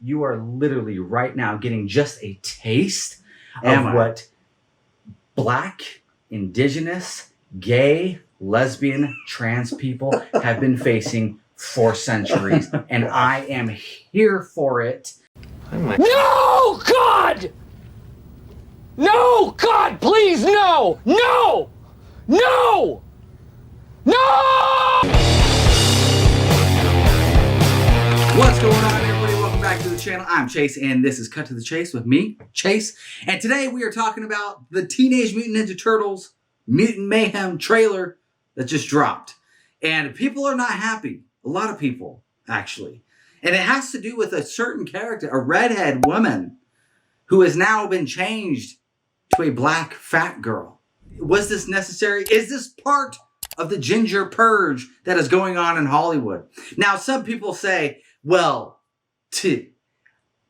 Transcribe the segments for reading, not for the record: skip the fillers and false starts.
you are literally right now getting just a taste of what Black, Indigenous, gay, lesbian, trans people have been facing for centuries. And I am here for it. No, God! No, God, please, no! No! No! No! What's going on, everybody? Welcome back to the channel. I'm Chase, and this is Cut to the Chase with me, Chase. And today we are talking about the Teenage Mutant Ninja Turtles Mutant Mayhem trailer that just dropped. And people are not happy. A lot of people, actually. And it has to do with a certain character, a redhead woman who has now been changed to a black fat girl. Was this necessary? Is this part of the ginger purge that is going on in Hollywood? Now, some people say, well,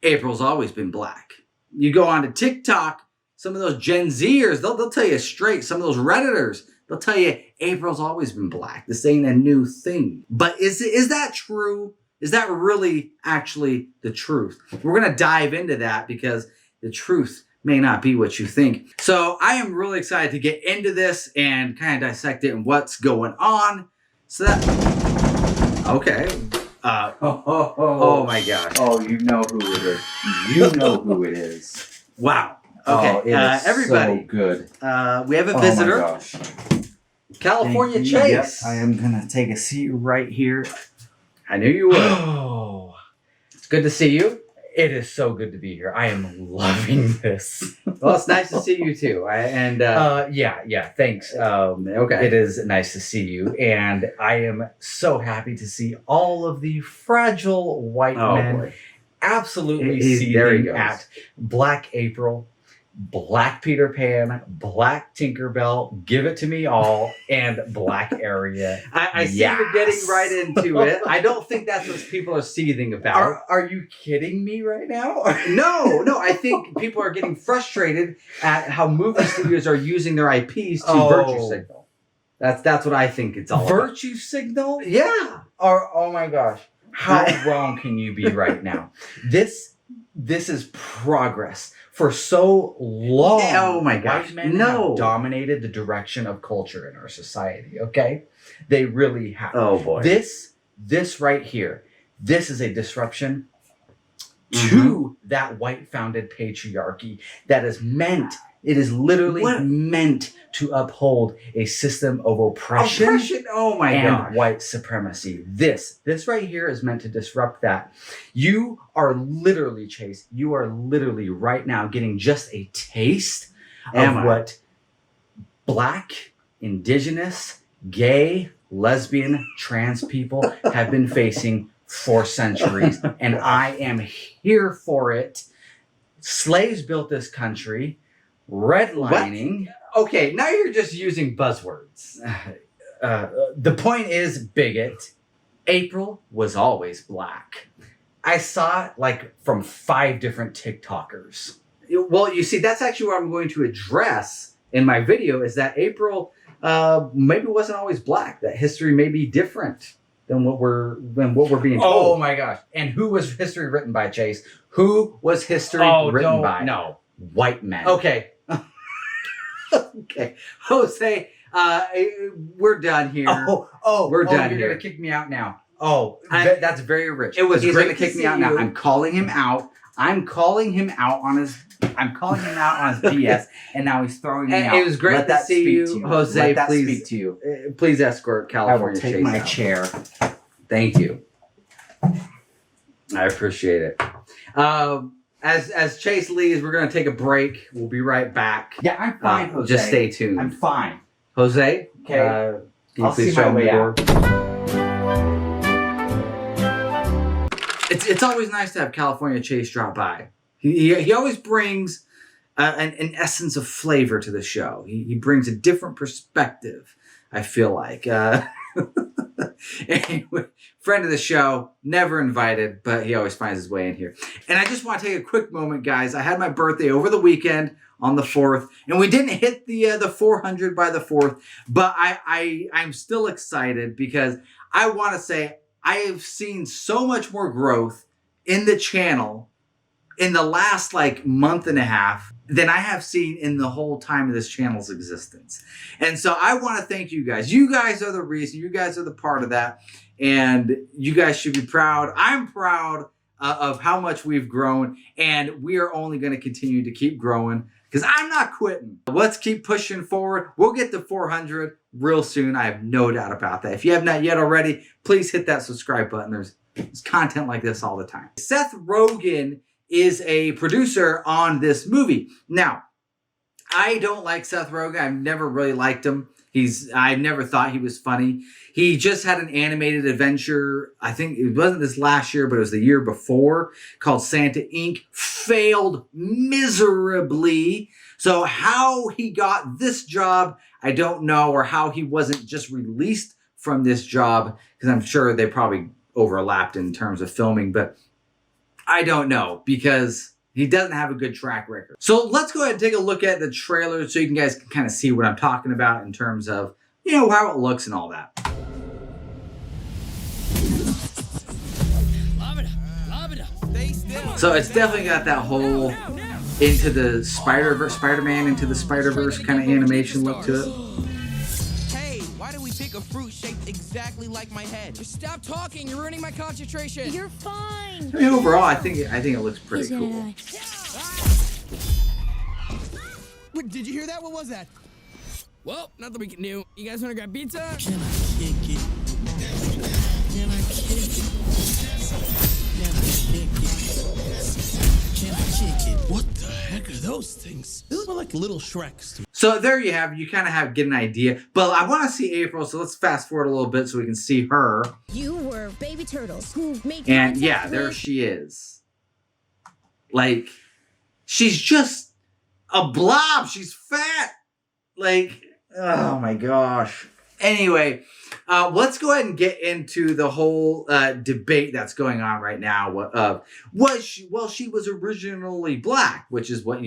April's always been black. You go on to TikTok, some of those Gen Zers, they'll tell you straight. Some of those Redditors, they'll tell you April's always been black. This ain't a new thing. But is that true? Is that really actually the truth? We're going to dive into that because the truth may not be what you think. So I am really excited to get into this and kind of dissect it and what's going on. So that, okay. Oh my gosh. Oh, you know who it is. You know who it is. Wow. Okay. Everybody. So good. We have a visitor. Oh my gosh. California Chase. Yep, I am going to take a seat right here. I knew you would. Oh. It's good to see you. It is so good to be here. I am loving this. Well, it's nice to see you too. Yeah, thanks. Okay. It is nice to see you. And I am so happy to see all of the fragile white men absolutely seething at Black April, Black Peter Pan, Black Tinkerbell, Give It to Me All, and Black Area. I see you're getting right into it. I don't think that's what people are seething about. Are you kidding me right now? No. I think people are getting frustrated at how movie studios are using their IPs to virtue signal. That's what I think it's all about. Virtue signal? Yeah. Oh my gosh. How wrong can you be right now? This is progress. For so long, oh my gosh, white men have dominated the direction of culture in our society, okay? They really have. Oh boy. This right here, this is a disruption to that white-founded patriarchy that is meant, it is literally meant to uphold a system of oppression oh my and white supremacy. This right here is meant to disrupt that. You are literally, Chase, you are literally right now getting just a taste of what Black, Indigenous, gay, lesbian, trans people have been facing for centuries. And I am here for it. Slaves built this country. Redlining. What? Okay, now you're just using buzzwords. The point is, bigot, April was always black. I saw it like from 5 different TikTokers. Well, you see, that's actually what I'm going to address in my video, is that April maybe wasn't always black. That history may be different than what we're being told. Oh my gosh. And who was history written by, Chase? Who was history written by? No. White men. Okay. Okay. Jose, we're done here. We're done here. You're going to kick me out now. That's very rich. It was He's great going to kick me out now. I'm calling him out. I'm calling him out on his BS, and now he's throwing me out. It was great to see you, Jose. Let that please speak to you. Please escort California Chase. I will take my chair. Thank you. I appreciate it. As Chase leaves, we're going to take a break. We'll be right back. Yeah, I'm fine, Jose. Just stay tuned. I'm fine. Jose, okay. Can you I'll please see my show me way the out. It's always nice to have California Chase drop by. He always brings an essence of flavor to the show. He brings a different perspective, I feel like. Anyway, friend of the show, never invited, but he always finds his way in here. And I just want to take a quick moment, guys. I had my birthday over the weekend on the 4th, and we didn't hit the 400 by the 4th, but I'm still excited because I want to say I have seen so much more growth in the channel in the last like month and a half than I have seen in the whole time of this channel's existence. And so I want to thank you guys. You guys are the reason. You guys are the part of that. And you guys should be proud. I'm proud of how much we've grown. And we are only going to continue to keep growing because I'm not quitting. Let's keep pushing forward. We'll get to 400 real soon. I have no doubt about that. If you have not yet already, please hit that subscribe button. There's content like this all the time. Seth Rogen is a producer on this movie. Now, I don't like Seth Rogen. I've never really liked him. I've never thought he was funny. He just had an animated adventure. I think it wasn't this last year, but it was the year before, called Santa Inc. Failed miserably. So how he got this job, I don't know, or how he wasn't just released from this job, because I'm sure they probably overlapped in terms of filming, but I don't know, because he doesn't have a good track record. So let's go ahead and take a look at the trailer so you guys can kind of see what I'm talking about in terms of, you know, how it looks and all that. So it's definitely got that whole into the Spider-Man into the Spider-Verse kind of animation look to it. Why do we pick a fruit shaped exactly like my head? Just stop talking. You're ruining my concentration. You're fine. I mean, overall, I think it looks pretty cool. Wait, did you hear that? What was that? Well, not that we can do. You guys want to grab pizza? Can I kick it? Can I kick it? Can I kick it? Can I kick it? What the heck are those things? They look like little Shreks to me. So there you have it. You kind of get an idea. But I want to see April, so let's fast forward a little bit so we can see her. You were baby turtles who made And contact yeah, with... there she is. Like, she's just a blob. She's fat. Like, oh my gosh. Anyway, let's go ahead and get into the whole debate that's going on right now. She was originally black, which is what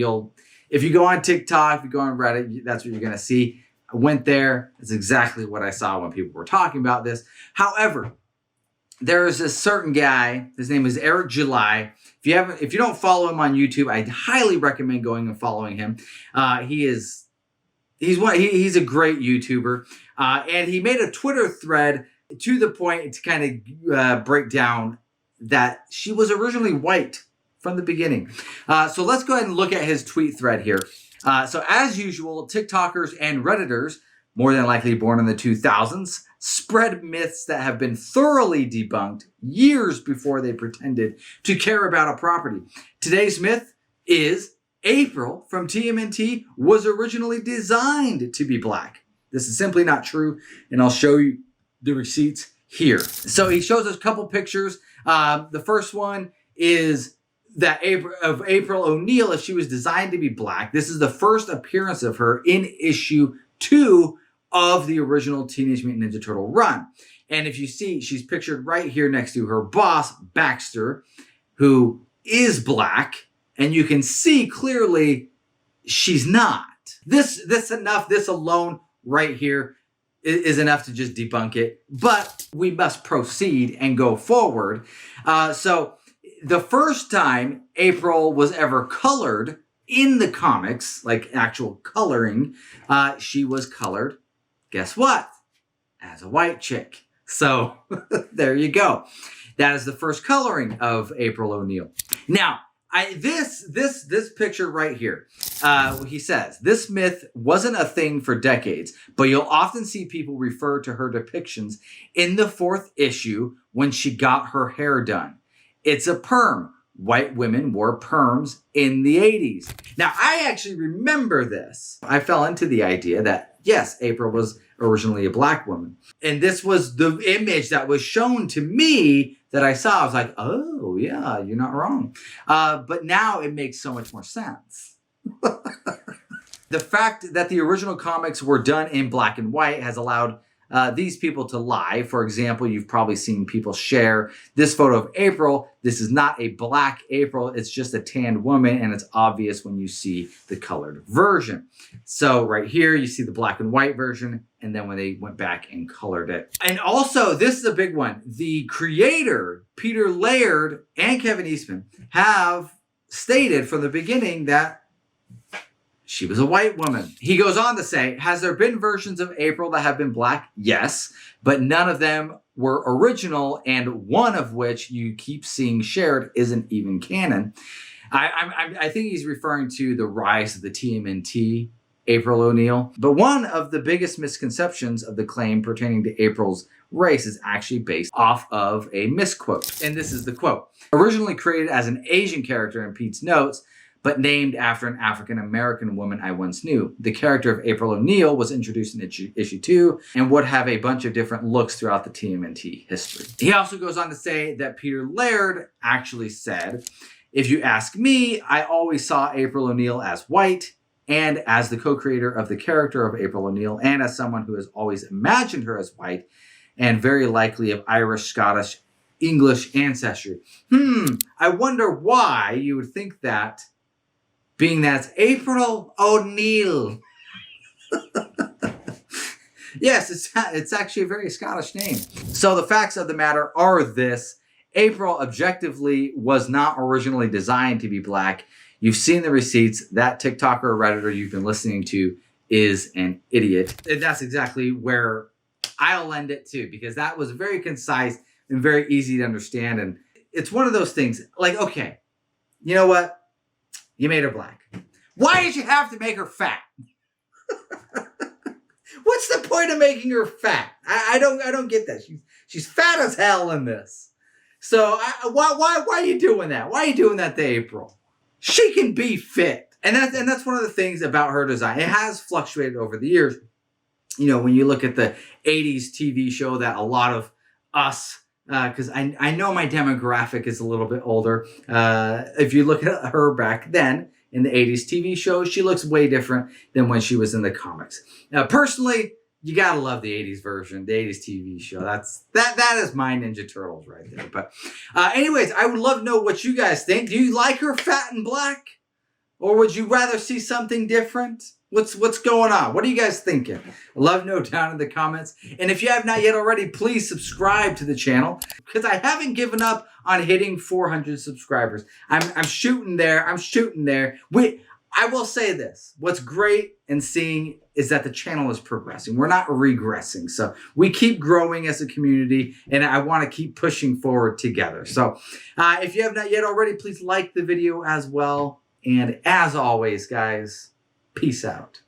if you go on TikTok, if you go on Reddit, that's what you're going to see. I went there. It's exactly what I saw when people were talking about this. However, there is a certain guy. His name is Eric July. If you don't follow him on YouTube, I highly recommend going and following him. He's a great YouTuber, and he made a Twitter thread to the point to kind of break down that she was originally white from the beginning. So let's go ahead and look at his tweet thread here. So as usual, TikTokers and Redditors, more than likely born in the 2000s, spread myths that have been thoroughly debunked years before they pretended to care about a property. Today's myth is April from TMNT was originally designed to be black. This is simply not true, and I'll show you the receipts here. So he shows us a couple pictures. The first one is that April O'Neil, if she was designed to be black. This is the first appearance of her in issue 2 of the original Teenage Mutant Ninja Turtle run. And if you see, she's pictured right here next to her boss, Baxter, who is black. And you can see clearly she's not. This alone right here is enough to just debunk it. But we must proceed and go forward. So the first time April was ever colored in the comics, like actual coloring, she was colored, guess what? As a white chick. So there you go. That is the first coloring of April O'Neil. Now, this picture right here, he says, this myth wasn't a thing for decades, but you'll often see people refer to her depictions in the 4th issue when she got her hair done. It's a perm. White women wore perms in the 80s. Now, I actually remember this. I fell into the idea that, yes, April was originally a black woman. And this was the image that was shown to me that I saw. I was like, oh, yeah, you're not wrong. But now it makes so much more sense. The fact that the original comics were done in black and white has allowed these people to lie. For example, you've probably seen people share this photo of April. This is not a black April. It's just a tanned woman, and it's obvious when you see the colored version. So right here, you see the black and white version, and then when they went back and colored it. And also, this is a big one. The creator, Peter Laird and Kevin Eastman, have stated from the beginning that she was a white woman. He goes on to say, has there been versions of April that have been black? Yes, but none of them were original, and one of which you keep seeing shared isn't even canon. I think he's referring to the rise of the TMNT, April O'Neil. But one of the biggest misconceptions of the claim pertaining to April's race is actually based off of a misquote. And this is the quote. Originally created as an Asian character in Pete's notes, but named after an African-American woman I once knew. The character of April O'Neil was introduced in issue 2 and would have a bunch of different looks throughout the TMNT history. He also goes on to say that Peter Laird actually said, if you ask me, I always saw April O'Neil as white, and as the co-creator of the character of April O'Neil, and as someone who has always imagined her as white, and very likely of Irish, Scottish, English ancestry. I wonder why you would think that, being that's April O'Neil. Yes, it's actually a very Scottish name. So the facts of the matter are this. April objectively was not originally designed to be black. You've seen the receipts. That TikToker or Redditor you've been listening to is an idiot. And that's exactly where I'll end it too, because that was very concise and very easy to understand. And it's one of those things like, okay, you know what? You made her black. Why did you have to make her fat? What's the point of making her fat? I don't get that. She's fat as hell in this. So why are you doing that? Why are you doing that to April? She can be fit. And that's one of the things about her design. It has fluctuated over the years. You know, when you look at the 80s TV show that a lot of us, because I know my demographic is a little bit older. If you look at her back then in the 80s TV show, she looks way different than when she was in the comics. Now, personally, you gotta love the 80s version, the 80s TV show. That is my Ninja Turtles right there. But anyways, I would love to know what you guys think. Do you like her fat and black? Or would you rather see something different? What's going on? What are you guys thinking? Love to know down in the comments. And if you have not yet already, please subscribe to the channel, because I haven't given up on hitting 400 subscribers. I'm shooting there. I will say this. What's great in seeing is that the channel is progressing. We're not regressing. So we keep growing as a community, and I want to keep pushing forward together. So if you have not yet already, please like the video as well. And as always, guys, peace out.